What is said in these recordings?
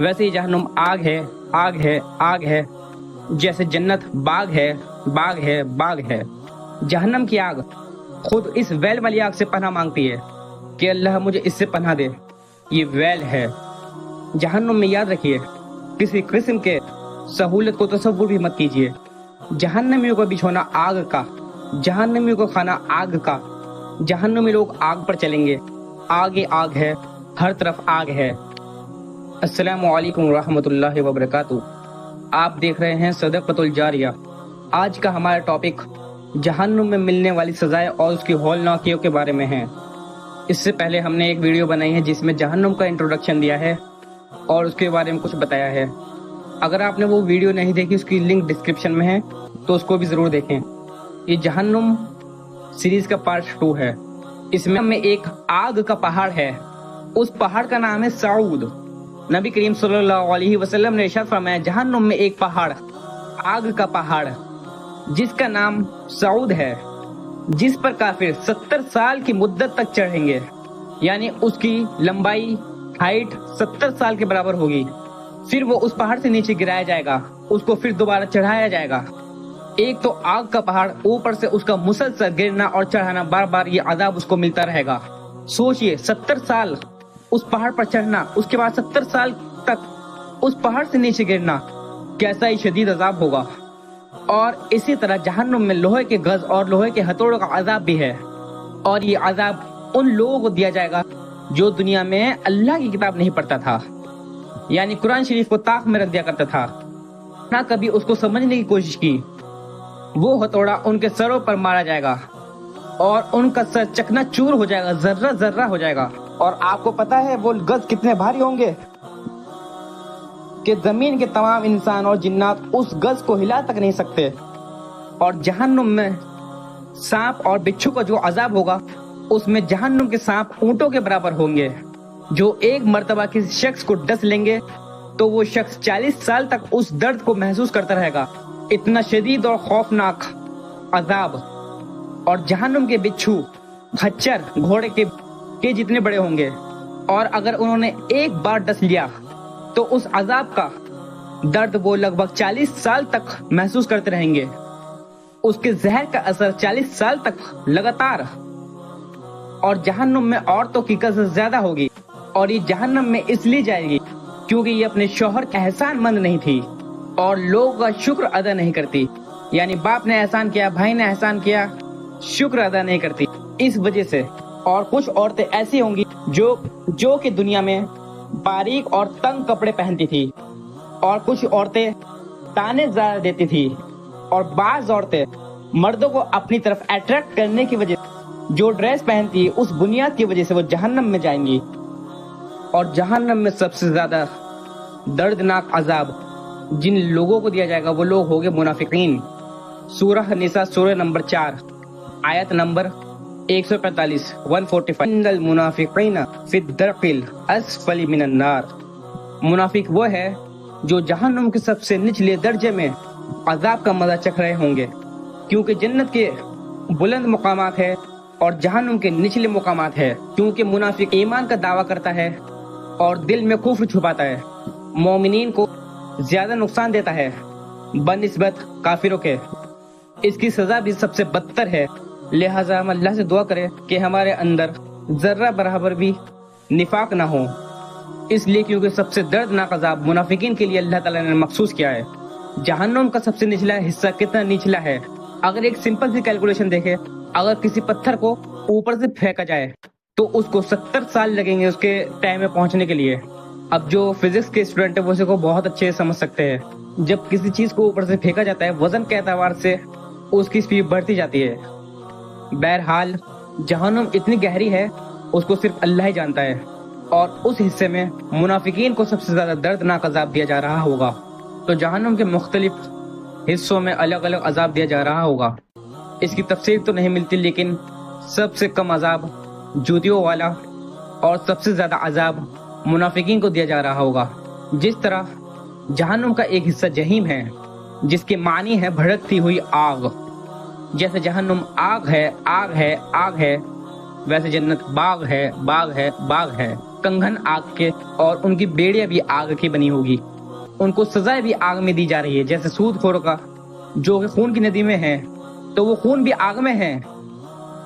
वैसे ही जहन्नुम आग है, आग है, आग है। जैसे जन्नत बाग है, बाग है, बाग है। जहन्नम की आग खुद इस वैल वाली आग से पनाह मांगती है कि अल्लाह मुझे इससे पनाह दे, ये वैल है। जहन्नुम में याद रखिए, किसी किस्म के सहूलत को तसव्वुर भी मत कीजिए। जहन्नमियों को बिछोना आग का, जहन्नमियों को खाना आग का। जहन्नमी लोग आग पर चलेंगे, आगे आग है, हर तरफ आग है। अस्सलामु अलैकुम रहमतुल्लाहि व बरकातुहू। आप देख रहे हैं सदक़तुल जारिया। आज का हमारा टॉपिक जहन्नुम में मिलने वाली सजाएं और उसकी हौलनाकियों के बारे में है। इससे पहले हमने एक वीडियो बनाई है जिसमें जहन्नुम का इंट्रोडक्शन दिया है और उसके बारे में कुछ बताया है। अगर आपने वो वीडियो नहीं देखी, उसकी लिंक डिस्क्रिप्शन में है, तो उसको भी ज़रूर देखें। ये जहन्नुम सीरीज का पार्ट 2 है। इसमें एक आग का पहाड़ है, उस पहाड़ का नाम है सऊद। नबी करीम सल्लल्लाहु अलैहि वसल्लम ने इरशाद फरमाया, जहन्नुम में एक पहाड़, आग का पहाड़, जिसका नाम सऊद है, जिस पर काफिर 70 साल की मुद्दत तक चढ़ेंगे। यानी उसकी लंबाई, हाइट 70 साल के बराबर होगी। फिर वो उस पहाड़ से नीचे गिराया जाएगा, उसको फिर दोबारा चढ़ाया जाएगा। एक तो आग का पहाड़, ऊपर से उसका मुसलसल गिरना और चढ़ाना, बार बार ये अजाब उसको मिलता रहेगा। सोचिए, 70 साल उस पहाड़ पर चढ़ना, उसके बाद 70 साल तक उस पहाड़ से नीचे गिरना, कैसा ही शदीद अजाब होगा। और इसी तरह जहन्नुम में लोहे के गज और लोहे के हथौड़ों का अजाब भी है। और ये अजाब उन लोगों को दिया जाएगा जो दुनिया में अल्लाह की किताब नहीं पढ़ता था, यानी कुरान शरीफ को ताक में रख दिया करता था, ना कभी उसको समझने की कोशिश की। वो हथौड़ा उनके सरों पर मारा जाएगा और उनका सर चकनाचूर हो जाएगा, जर्रा जर्रा हो जाएगा। और आपको पता है वो गज कितने भारी होंगे कि जमीन के तमाम इंसान और जिन्नात उस गज को हिला तक नहीं सकते। और जहन्नुम में सांप और बिच्छू का जो अजाब होगा, उसमें जहन्नुम के सांप ऊंटों के बराबर होंगे, जो एक मर्तबा किसी शख्स को डस लेंगे तो वो शख्स 40 साल तक उस दर्द को महसूस करता रहेगा। इतना शदीद और खौफनाक अजाब। और जहन्नुम के बिच्छू खच्चर घोड़े के जितने बड़े होंगे, और अगर उन्होंने एक बार डस लिया तो उस अजाब का दर्द वो लगभग 40 साल तक महसूस करते रहेंगे। उसके जहर का असर 40 साल तक लगातार। और जहन्नुम में औरतों की कसरत ज्यादा होगी, और ये जहन्नुम में इसलिए जाएगी क्योंकि ये अपने शौहर का एहसानमंद नहीं थी और लोगों का शुक्र अदा नहीं करती। यानी बाप ने एहसान किया, भाई ने एहसान किया, शुक्र अदा नहीं करती, इस वजह से। और कुछ औरतें ऐसी होंगी जो कि दुनिया में बारीक और तंग कपड़े पहनती थी, और कुछ औरतें ताने ज्यादा देती थी, और बाज औरतें मर्दों को अपनी तरफ अट्रैक्ट करने की वजह से जो ड्रेस पहनती है, उस बुनियाद की वजह से वो जहन्नम में जाएंगी। और जहन्नम में सबसे ज्यादा दर्दनाक अजाब जिन लोगों को दिया जाएगा, वो लोग होंगे मुनाफिकीन। सूरह निसा सूरह नंबर 4 आयत नंबर 145 145 मुनाफिकीन फी दरकिल अस्फली मिनन नार। मुनाफिक वो है जो जहन्नुम के सबसे निचले दर्जे में अजाब का मजा चख रहे होंगे, क्योंकि जन्नत के बुलंद मुकामात है और जहन्नुम के निचले मुकामात है। क्योंकि मुनाफिक ईमान का दावा करता है और दिल में कुफ्र छुपाता है, मोमिनीन को ज्यादा नुकसान देता है बनिस्बत काफिरों के। इसकी सजा भी सबसे बदतर है। लिहाजा हम अल्लाह से दुआ करें कि हमारे अंदर जर्रा बराबर भी निफाक ना हो, इसलिए क्योंकि सबसे दर्दनाक अजाब मुनाफिकीन के लिए अल्लाह ताला ने मखसूस किया है। जहन्नुम का सबसे निचला हिस्सा कितना निचला है, अगर एक सिंपल सी कैलकुलेशन देखें, अगर किसी पत्थर को ऊपर से फेंका जाए तो उसको 70 साल लगेंगे उसके टाइम में पहुंचने के लिए। अब जो फिजिक्स के स्टूडेंट है वो इसको बहुत अच्छे से समझ सकते हैं। जब किसी चीज को ऊपर से फेंका जाता है, वजन के एतबार से उसकी स्पीड बढ़ती जाती है। बहरहाल जहन्नुम इतनी गहरी है, उसको सिर्फ अल्लाह ही जानता है, और उस हिस्से में मुनाफिकीन को सबसे ज्यादा दर्दनाक अजाब दिया जा रहा होगा। तो जहन्नुम के मुख्तलिफ हिस्सों में अलग अलग अजाब दिया जा रहा होगा। इसकी तफसीर तो नहीं मिलती, लेकिन सबसे कम अजाब जूतियों वाला और सबसे ज्यादा अजाब मुनाफिकीन को दिया जा रहा होगा। जिस तरह जहन्नुम का एक हिस्सा जहीम है, जिसके मानी है भड़कती हुई आग। जैसे जहन्नुम आग है, आग है, आग है, वैसे जन्नत बाग है, बाग है, बाग है। कंगन आग के और उनकी बेड़ियां भी आग की बनी होगी। उनको सजाएं भी आग में दी जा रही है। जैसे सूदखोरों का जो कि खून की नदी में है, तो वो खून भी आग में है,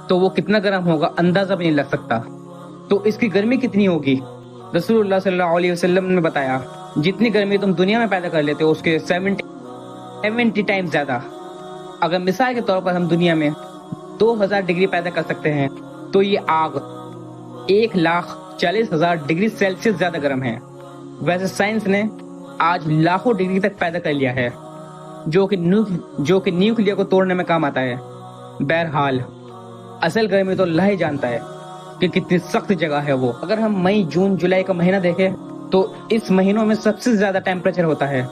तो वो कितना गर्म होगा अंदाजा भी नहीं लग सकता। तो इसकी गर्मी कितनी होगी? रसूलुल्लाह सल्लल्लाहु अलैहि वसल्लम ने बताया, जितनी गर्मी तुम दुनिया में पैदा कर लेते हो उसके 70 टाइम्स ज्यादा। अगर मिसाल के तौर पर हम दुनिया में 2000 डिग्री पैदा कर सकते हैं, तो ये आग 1,40,000 डिग्री सेल्सियस ज्यादा गर्म है। वैसे साइंस ने आज लाखों डिग्री तक पैदा कर लिया है, जो कि न्यूक्लियर को तोड़ने में काम आता है। बहरहाल असल गर्मी तो अल्लाह ही जानता है कि कितनी सख्त जगह है वो। अगर हम मई, जून, जुलाई का महीना देखें, तो इस महीनों में सबसे ज्यादा टेम्परेचर होता है,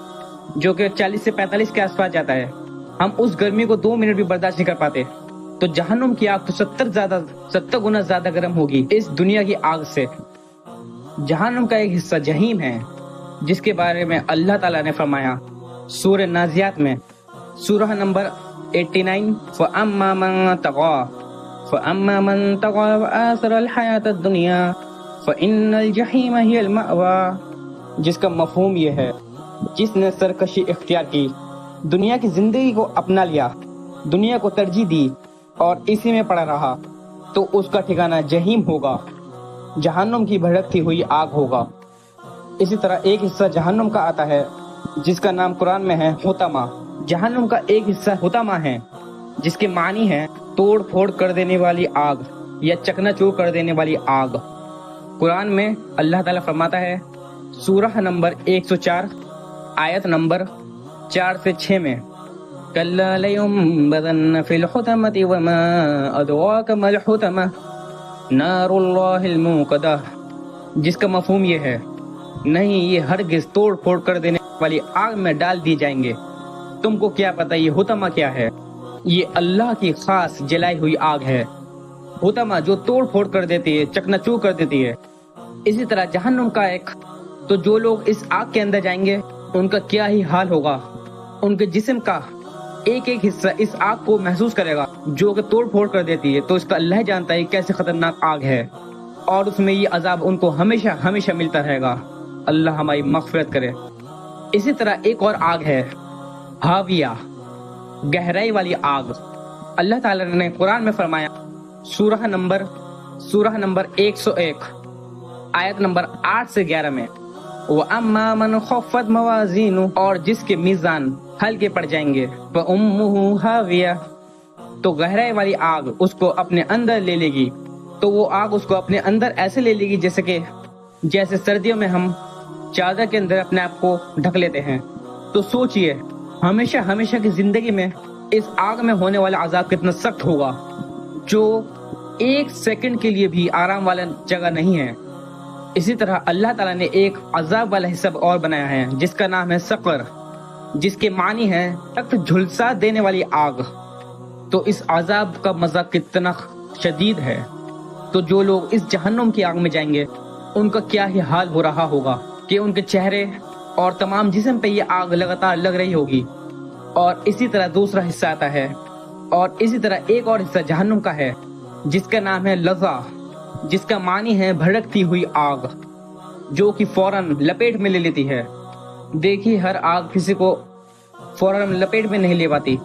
जो कि 40 से 45 के आसपास जाता है। हम उस गर्मी को 2 मिनट भी बर्दाश्त नहीं कर पाते। तो जहन्नुम की आग तो 70 गुना ज्यादा गर्म होगी इस दुनिया की आग से। जहन्नुम का एक हिस्सा जहीम है, जिसके बारे में अल्लाह ताला ने फरमाया सूरह नाज़ियात में, सूरह नंबर 89, फ़अम्मा मन तग़ा वआसर अल-हयात अद-दुनिया फ़इन्नल जहीम हियल मअवा। जिसका मफ़हूम ये है, जिसने सरकशी इख्तियार की, दुनिया की जिंदगी को अपना लिया, दुनिया को तरजीह दी और इसी में पड़ा रहा, तो उसका ठिकाना जहीम होगा, जहन्नुम की भड़कती हुई आग होगा। इसी तरह एक हिस्सा जहन्नुम का आता है, जिसका नाम कुरान में है हुतमा। जहन्नुम का एक हिस्सा हुतमा है, जिसके मानी है तोड़ फोड़ कर देने वाली आग या चकनाचूर कर देने वाली आग। कुरान में अल्लाह ताला फरमाता है, सूरह नंबर 104 आयत नंबर 4 से 6 में, कल्ला लयुंबज़न्न फिल हुतमति वमा अदराक मल हुतमा नारुल्लाहिल मूक़दा। जिसका मफ़हूम ये है, नहीं, ये हरगिज़ तोड़ फोड़ कर देने वाली आग में डाल दिए जाएंगे। तुमको क्या पता ये हुतमा क्या है? ये अल्लाह की खास जलाई हुई आग है। हुतमा जो तोड़ फोड़ कर देती है, चकनाचूर कर देती है। इसी तरह जहन्नुम का एक, तो जो लोग इस आग के अंदर जाएंगे उनका क्या ही हाल होगा। उनके जिस्म का एक एक हिस्सा इस आग को महसूस करेगा, जो कि तोड़ फोड़ कर देती है। तो इसका अल्लाह जानता है कैसे खतरनाक आग है, और उसमें ये अजाब उनको हमेशा हमेशा मिलता रहेगा। अल्लाह हमारी मग़फ़िरत करे। इसी तरह एक और आग है, हाविया, गहराई वाली आग। अल्लाह ताला ने कुरान में फरमाया, सूरह नंबर 101 आयत नंबर 8 से 11 में, वअम्मा मन ख़फ़्फ़त मवाज़ीनु, और जिसके मीज़ान हल्के पड़ जाएंगे, फ़उम्मुहु हाविया, तो गहराई वाली आग उसको अपने अंदर ले लेगी। तो वो आग उसको अपने अंदर ऐसे ले लेगी जैसे सर्दियों में हम चादर के अंदर अपने आप को ढक लेते हैं। तो सोचिए, हमेशा हमेशा की जिंदगी में इस आग में होने वाला अजाब कितना सख्त होगा, जो 1 सेकंड के लिए भी आराम वाला जगह नहीं है। इसी तरह अल्लाह ताला ने एक अजाब वाला हिस्सा और बनाया है, जिसका नाम है सक़र, जिसके मानी है सख्त झुलसा देने वाली आग। तो इस अजाब का मजा कितना शदीद है। तो जो लोग इस जहन्नुम की आग में जाएंगे, उनका क्या ही हाल हो रहा होगा कि उनके चेहरे और तमाम जिस्म पे ये आग लगातार लग रही होगी। और इसी तरह दूसरा हिस्सा आता है, और इसी तरह एक और हिस्सा जहन्नुम का है, जिसका नाम है लज़ा, जिसका मानी है भड़कती हुई आग, जो कि फौरन लपेट में ले लेती है। देखिए, हर आग किसी को फौरन लपेट में नहीं ले पाती,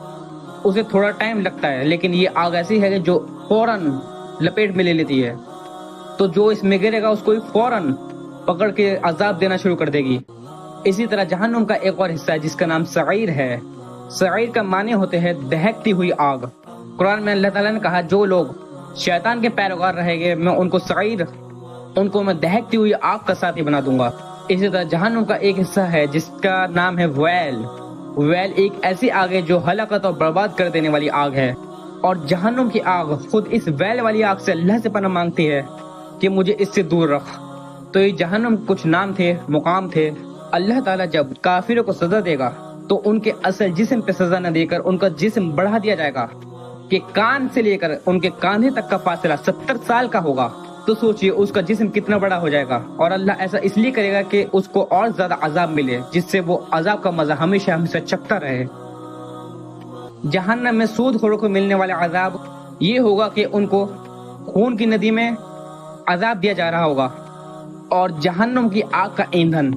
उसे थोड़ा टाइम लगता है, लेकिन ये आग ऐसी है जो फौरन लपेट में ले लेती है। तो जो इसमें गिरेगा उसको फौरन पकड़ के अजाब देना शुरू कर देगी। इसी तरह जहन्नुम का एक और हिस्सा है, जिसका नाम सईर है। सईर का माने होते हैं दहकती हुई आग। कुरान में अल्लाह ताला ने कहा, जो लोग शैतान के पैरोकार रहेंगे, मैं उनको मैं दहकती हुई आग का साथी बना दूंगा। इसी तरह जहन्नुम का एक हिस्सा है, जिसका नाम है वैल एक ऐसी आग है जो हलाकत और बर्बाद कर देने वाली आग है। और जहन्नुम की आग खुद इस वैल वाली आग से अल्लाह से पनाह मांगती है कि मुझे इससे दूर रख। तो ये जहन्नुम कुछ नाम थे, मुकाम थे। अल्लाह ताला जब काफिरों को सजा देगा, तो उनके असल जिस्म पे सजा न देकर उनका जिस्म बढ़ा दिया जाएगा कि कान से लेकर उनके कांधे तक का फासला 70 साल का होगा। तो सोचिए उसका जिस्म कितना बड़ा हो जाएगा। और अल्लाह ऐसा इसलिए करेगा कि उसको और ज्यादा अजाब मिले, जिससे वो अजाब का मजा हमेशा हमेशा चखता रहे। जहन्नम में सूदखोरों को मिलने वाला अजाब ये होगा कि उनको खून की नदी में अजाब दिया जा रहा होगा, اور जहन्नुम की आग का ईंधन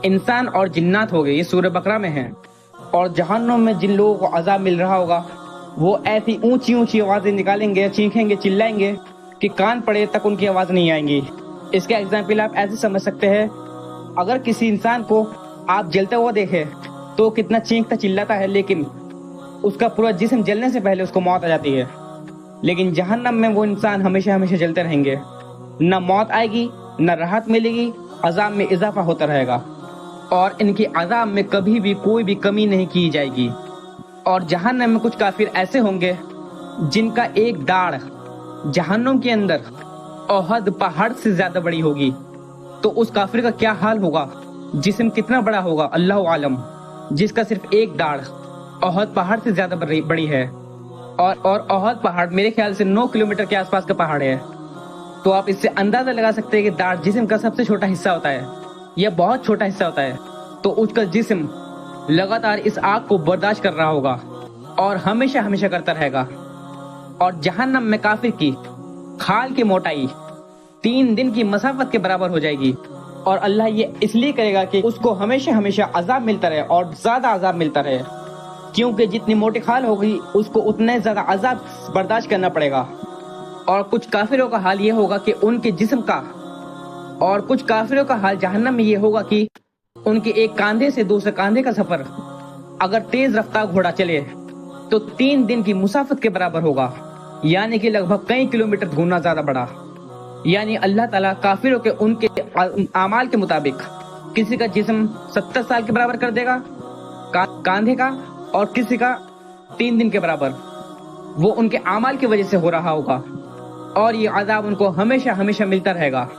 इंसान और जिन्नात हो गए, ये सूरह बकरा में है। और जहन्नुम में जिन लोगों को अजाब मिल रहा होगा वो ऐसी ऊंची ऊंची आवाजें निकालेंगे, चीखेंगे, चिल्लाएंगे कि कान पड़े तक उनकी आवाज नहीं आएंगी। इसका एग्जाम्पल आप ऐसे समझ सकते हैं, अगर किसी इंसान को आप जलते हुआ देखे तो कितना चीखता चिल्लाता है, लेकिन उसका पूरा जिस्म जलने से पहले उसको मौत आ जाती है। लेकिन जहन्नम में वो इंसान हमेशा हमेशा जलते रहेंगे, न मौत आएगी न राहत मिलेगी, अजाब में इजाफा होता रहेगा और इनकी अजाब में कभी भी कोई भी कमी नहीं की जाएगी। और जहन्नम में कुछ काफिर ऐसे होंगे जिनका एक दाढ़ जहन्नुम के अंदर ओहद पहाड़ से ज्यादा बड़ी होगी। तो उस काफिर का क्या हाल होगा, जिस्म कितना बड़ा होगा अल्लाह आलम, जिसका सिर्फ एक दाढ़ ओहद पहाड़ से ज्यादा बड़ी है। और ओहद पहाड़ मेरे ख्याल से 9 किलोमीटर के आसपास का पहाड़ है। तो आप इससे अंदाजा लगा सकते हैं कि दाढ़ जिस्म का सबसे छोटा हिस्सा होता है, यह बहुत छोटा हिस्सा होता है। तो उसका जिस्म लगातार इस आग को बर्दाश्त कर रहा होगा और हमेशा हमेशा करता रहेगा। और जहन्नम में काफिर की खाल की मोटाई 3 दिन की मसाफत के बराबर हो जाएगी। और अल्लाह ये इसलिए करेगा कि उसको हमेशा हमेशा अजाब मिलता रहे और ज्यादा अजाब मिलता रहे, क्योंकि जितनी मोटी खाल होगी उसको उतने ज्यादा अजाब बर्दाश्त करना पड़ेगा। और कुछ काफिरों का हाल ये होगा कि उनके जिस्म का, और कुछ काफिरों का हाल जहन्नम में ये होगा कि उनके एक कांधे से दूसरे कांधे का सफर अगर तेज रफ्तार घोड़ा चले तो 3 दिन की मुसाफत के बराबर होगा, यानी कि लगभग कई किलोमीटर गुना ज्यादा बड़ा। यानी अल्लाह ताला काफिरों के उनके आमाल के मुताबिक किसी का जिस्म 70 साल के बराबर कर देगा कांधे का, और किसी का 3 दिन के बराबर। वो उनके आमाल की वजह से हो रहा होगा और ये अजाब उनको हमेशा हमेशा मिलता रहेगा।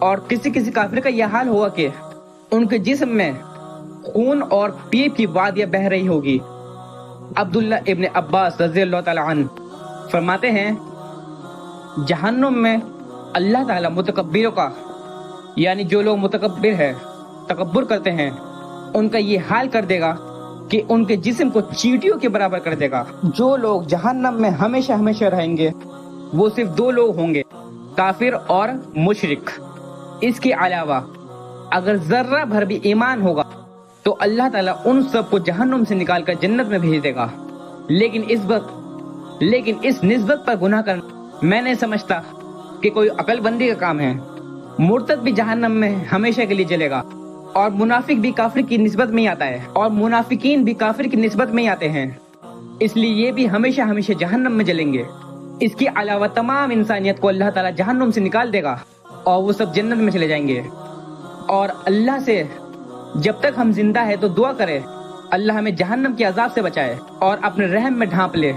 और किसी किसी काफिर का यह हाल होगा कि उनके जिस्म में खून और पीप की वादियां बह रही होगी। अब्दुल्ला इब्न अब्बास रज़ियल्लाहु ताला अन्हु फरमाते हैं, जहन्नुम में अल्लाह ताला मुतकब्बिरों का, यानी जो लोग मुतकब्बिर है, तकब्बुर करते हैं, उनका ये हाल कर देगा कि उनके जिस्म को चींटियों के बराबर कर देगा। जो लोग जहन्नम में हमेशा हमेशा रहेंगे वो सिर्फ 2 लोग होंगे, काफिर और मुशरिक। इसके अलावा अगर जर्रा भर भी ईमान होगा तो अल्लाह ताला उन सब को जहन्नुम से निकाल कर जन्नत में भेज देगा। लेकिन इस निस्बत पर गुनाह करना मैं नहीं समझता कि कोई अकलबंदी का काम है। मुर्तद भी जहन्नम में हमेशा के लिए जलेगा और मुनाफिक भी काफिर की निस्बत में ही आता है, और मुनाफिकीन भी काफिर की निस्बत में ही आते हैं, इसलिए ये भी हमेशा हमेशा जहन्नम में जलेंगे। इसके अलावा तमाम इंसानियत को अल्लाह ताला जहन्नुम से निकाल देगा और वो सब जन्नत में चले जाएंगे। और अल्लाह से जब तक हम जिंदा है तो दुआ करें अल्लाह हमें जहन्नम के अजाब से बचाए और अपने रहम में ढांप ले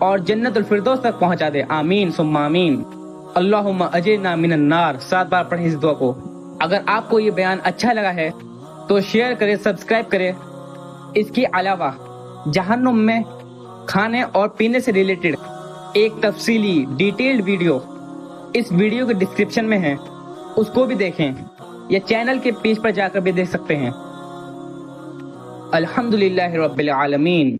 और जन्नतुल फिरदौस तक पहुंचा दे। आमीन सुम्मा आमीन। अल्लाहुम्मा अजिरना मिनन नार। 7 बार पढ़ें इस दुआ को। अगर आपको ये बयान अच्छा लगा है तो शेयर करें, सब्सक्राइब करें। इसके अलावा जहन्नुम में खाने और पीने से रिलेटेड एक तफसीली डिटेल्ड वीडियो इस वीडियो के डिस्क्रिप्शन में है, उसको भी देखें या चैनल के पेज पर जाकर भी देख सकते हैं। अल्हम्दुलिल्लाहि रब्बिल आलमीन।